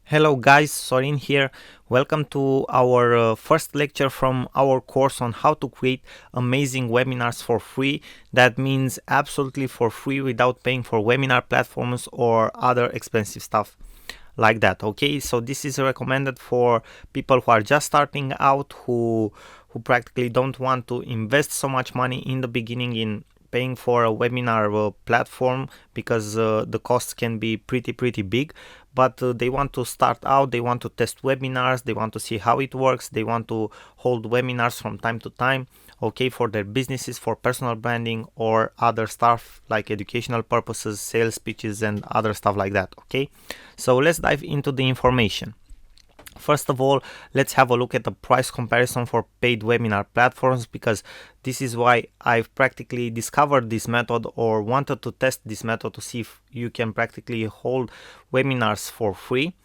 Hello guys, Sorin here. Welcome to our first lecture from our course on how to create amazing webinars for free. That means absolutely for free without paying for webinar platforms or other expensive stuff like that. Okay, so this is recommended for people who are just starting out, who practically don't want to invest so much money in the beginning in paying for a webinar platform, because the costs can be pretty big, but they want to start out, they want to test webinars, they want to see how it works, they want to hold webinars from time to time, okay, for their businesses, for personal branding or other stuff like educational purposes, sales pitches and other stuff like that. Okay, so let's dive into the information. First of all, let's have a look at the price comparison for paid webinar platforms, because this is why I've practically discovered this method or wanted to test this method to see if you can practically hold webinars for free,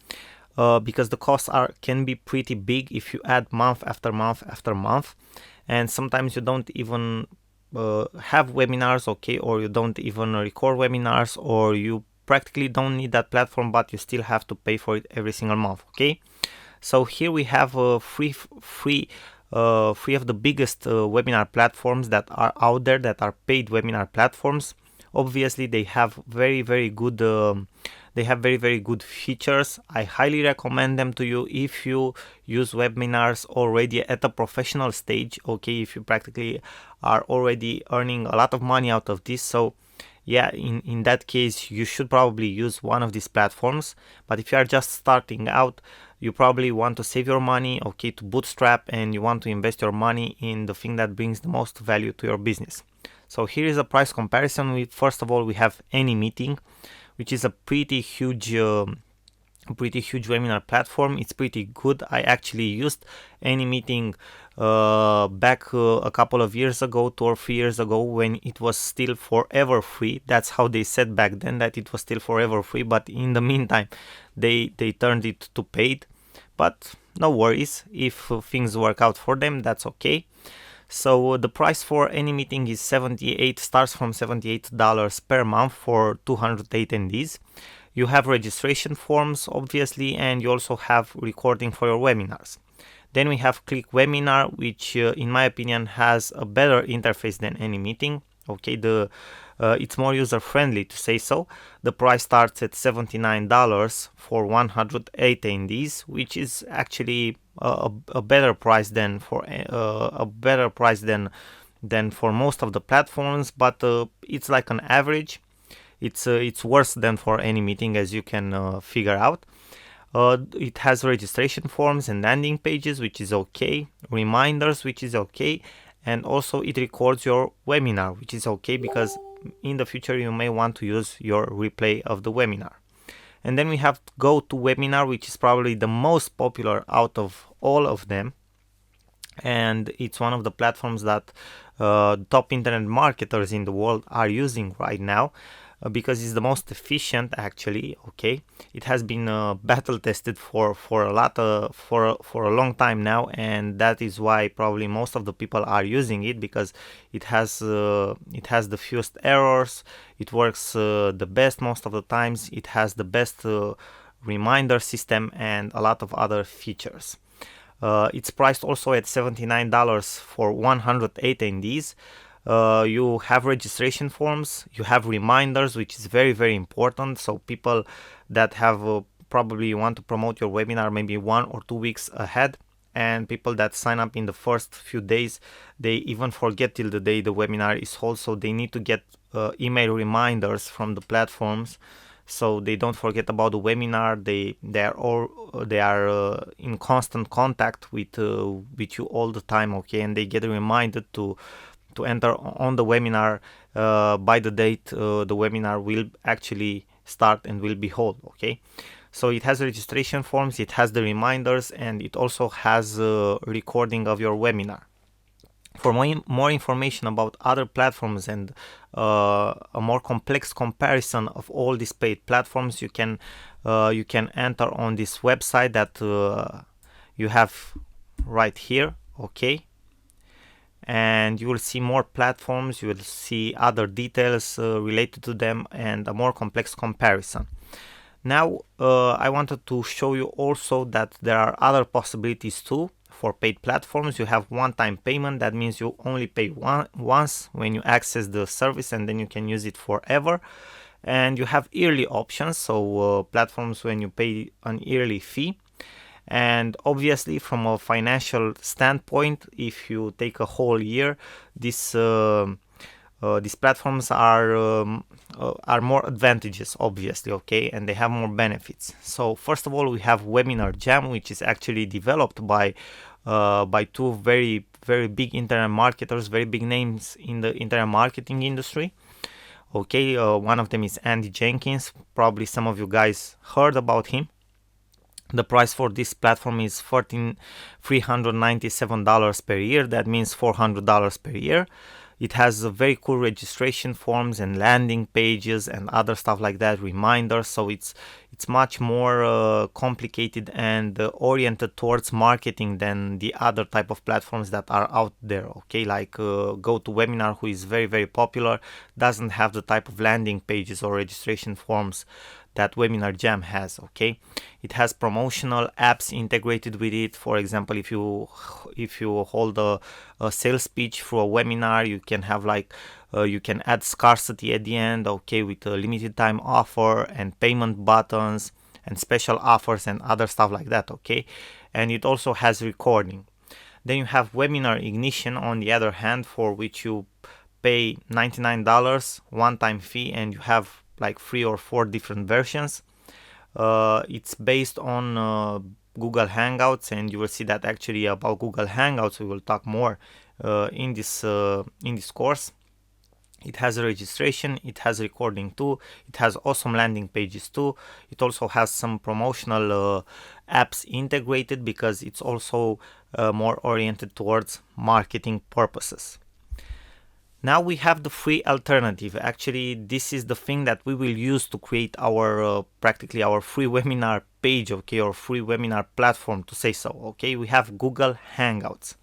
because the costs can be pretty big if you add month after month after month, and sometimes you don't even have webinars, okay, or you don't even record webinars, or you practically don't need that platform, but you still have to pay for it every single month. Okay, so here we have three of the biggest webinar platforms that are out there, that are paid webinar platforms. Obviously, they have very good very good features. I highly recommend them to you if you use webinars already at a professional stage. Okay, if you practically are already earning a lot of money out of this, so yeah, in that case you should probably use one of these platforms. But if you are just starting out, you probably want to save your money, okay, to bootstrap, and you want to invest your money in the thing that brings the most value to your business. So here is a price comparison. First of all, we have AnyMeeting, which is a pretty huge webinar platform. It's pretty good. I actually used AnyMeeting back a couple of years ago, 2 or 3 years ago, when it was still forever free. That's how they said back then, that it was still forever free, but in the meantime they turned it to paid. But no worries, if things work out for them, that's okay. So the price for AnyMeeting is starts from $78 per month for 200 attendees. You have registration forms, obviously, and you also have recording for your webinars. Then we have Click Webinar, which in my opinion has a better interface than AnyMeeting. Okay, it's more user friendly, to say so. The price starts at $79 for 100 attendees, which is actually a better price than for most of the platforms, but it's like an average. It's worse than for AnyMeeting, as you can figure out. It has registration forms and landing pages, which is okay, reminders, which is okay, and also it records your webinar, which is okay, because in the future you may want to use your replay of the webinar. And then we have GoToWebinar, which is probably the most popular out of all of them, and it's one of the platforms that top internet marketers in the world are using right now, because it's the most efficient, actually. Okay, it has been battle tested for a long time now, and that is why probably most of the people are using it, because it has the fewest errors, it works the best most of the times, it has the best reminder system and a lot of other features. It's priced also at $79 for 100 attendees. You have registration forms, you have reminders, which is very important. So people that have probably want to promote your webinar maybe 1 or 2 weeks ahead, and people that sign up in the first few days, they even forget till the day the webinar is held, so they need to get email reminders from the platforms, so they don't forget about the webinar. They are in constant contact with you all the time, okay, and they get reminded to enter on the webinar by the date the webinar will actually start and will be held. Okay, so it has registration forms, it has the reminders, and it also has recording of your webinar. For more information about other platforms and a more complex comparison of all these paid platforms, you can enter on this website that you have right here. Okay, and you will see more platforms, you will see other details related to them, and a more complex comparison. Now I wanted to show you also that there are other possibilities too. For paid platforms, you have one-time payment. That means you only pay once when you access the service, and then you can use it forever. And you have yearly options, so platforms when you pay an yearly fee. And obviously, from a financial standpoint, if you take a whole year, these platforms are more advantageous, obviously, okay, and they have more benefits. So first of all, we have Webinar Jam, which is actually developed by two very big internet marketers, very big names in the internet marketing industry. Okay, one of them is Andy Jenkins. Probably some of you guys heard about him. The price for this platform is $397 per year. That means $400 per year. It has a very cool registration forms and landing pages and other stuff like that, reminders. So it's much more complicated and oriented towards marketing than the other type of platforms that are out there. Okay, like GoToWebinar, who is very popular, doesn't have the type of landing pages or registration forms that Webinar Jam has. Okay, it has promotional apps integrated with it. For example, if you hold a sales pitch through a webinar, you can have you can add scarcity at the end, okay, with a limited time offer and payment buttons and special offers and other stuff like that. Okay, and it also has recording. Then you have Webinar Ignition, on the other hand, for which you pay $99 one-time fee, and you have like 3 or 4 different versions. It's based on Google Hangouts, and you will see that actually about Google Hangouts we will talk more in this course. It has a registration, it has recording too, it has awesome landing pages too. It also has some promotional apps integrated because it's also more oriented towards marketing purposes. Now we have the free alternative. Actually, this is the thing that we will use to create our practically our free webinar page, okay, or free webinar platform, to say so. Okay, we have Google Hangouts.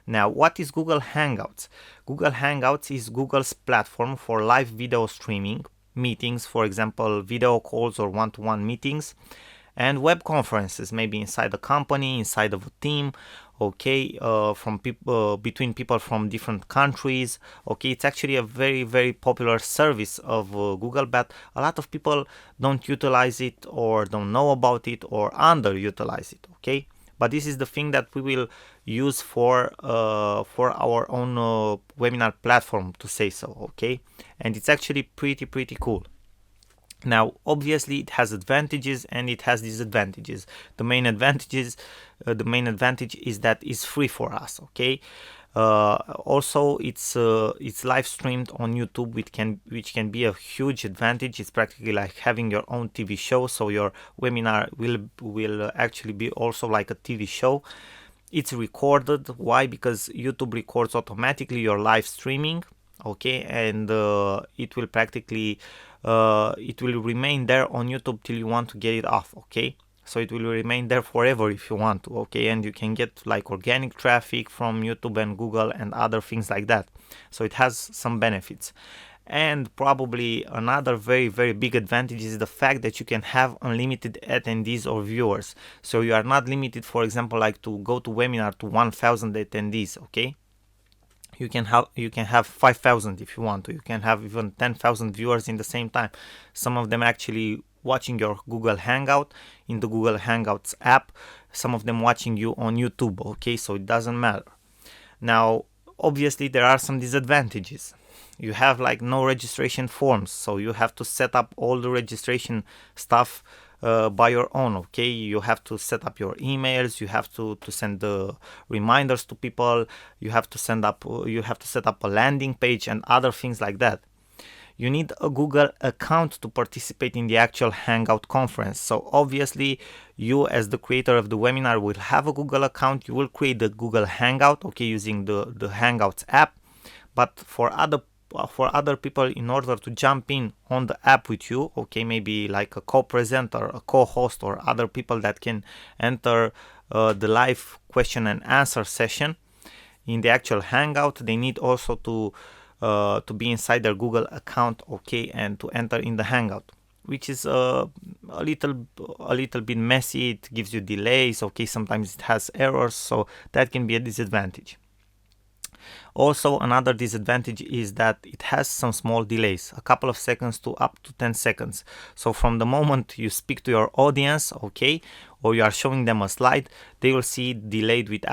Now, what is Google Hangouts? Google Hangouts is Google's platform for live video streaming, meetings, for example, video calls or one-to-one meetings, and web conferences, maybe inside a company, inside of a team, okay, from people between people from different countries. Okay, it's actually a very popular service of Google, but a lot of people don't utilize it or don't know about it or underutilize it. Okay, but this is the thing that we will use for our own webinar platform, to say so. Okay, and it's actually pretty cool. Now, obviously, it has advantages and it has disadvantages. The main advantage is that it's free for us. Okay. Also, it's live streamed on YouTube, which can be a huge advantage. It's practically like having your own TV show. So your webinar will actually be also like a TV show. It's recorded. Why? Because YouTube records automatically your live streaming. Okay, and it will practically it will remain there on YouTube till you want to get it off. Okay, so it will remain there forever if you want to. Okay, and you can get like organic traffic from YouTube and Google and other things like that. So it has some benefits. And probably another very big advantage is the fact that you can have unlimited attendees or viewers. So you are not limited, for example, like to GoToWebinar to 1,000 attendees. Okay, you can have 5,000 if you want to. You can have even 10,000 viewers in the same time. Some of them actually watching your Google Hangout in the Google Hangouts app. Some of them watching you on YouTube. Okay, so it doesn't matter. Now, obviously, there are some disadvantages. You have like no registration forms, so you have to set up all the registration stuff by your own. Okay, you have to set up your emails, you have to send the reminders to people, you have to set up a landing page and other things like that. You need a Google account to participate in the actual Hangout conference. So obviously, you as the creator of the webinar will have a Google account. You will create the Google Hangout, okay, using the Hangouts app. But for other people, in order to jump in on the app with you, okay, maybe like a co-presenter, a co-host, or other people that can enter the live question and answer session in the actual Hangout, they need also to be inside their Google account, okay, and to enter in the Hangout. which is a little bit messy. It gives you delays. Okay, sometimes it has errors, so that can be a disadvantage. Also, another disadvantage is that it has some small delays, a couple of seconds to up to 10 seconds. So from the moment you speak to your audience, okay, or you are showing them a slide, they will see it delayed with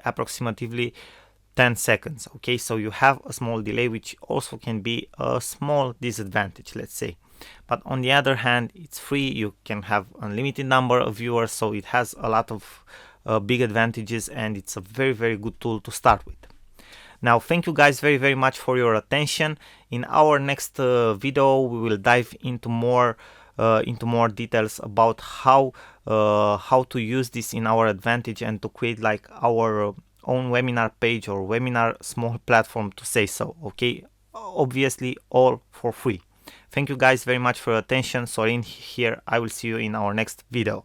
approximately 10 seconds. Okay, so you have a small delay, which also can be a small disadvantage, let's say. But on the other hand, it's free. You can have unlimited number of viewers, so it has a lot of big advantages, and it's a very, very good tool to start with. Now, thank you guys very, very much for your attention. In our next video, we will dive into more details about how to use this in our advantage and to create like our own webinar page or webinar small platform, to say so. Okay, obviously all for free. Thank you guys very much for your attention. Sorin here. I will see you in our next video.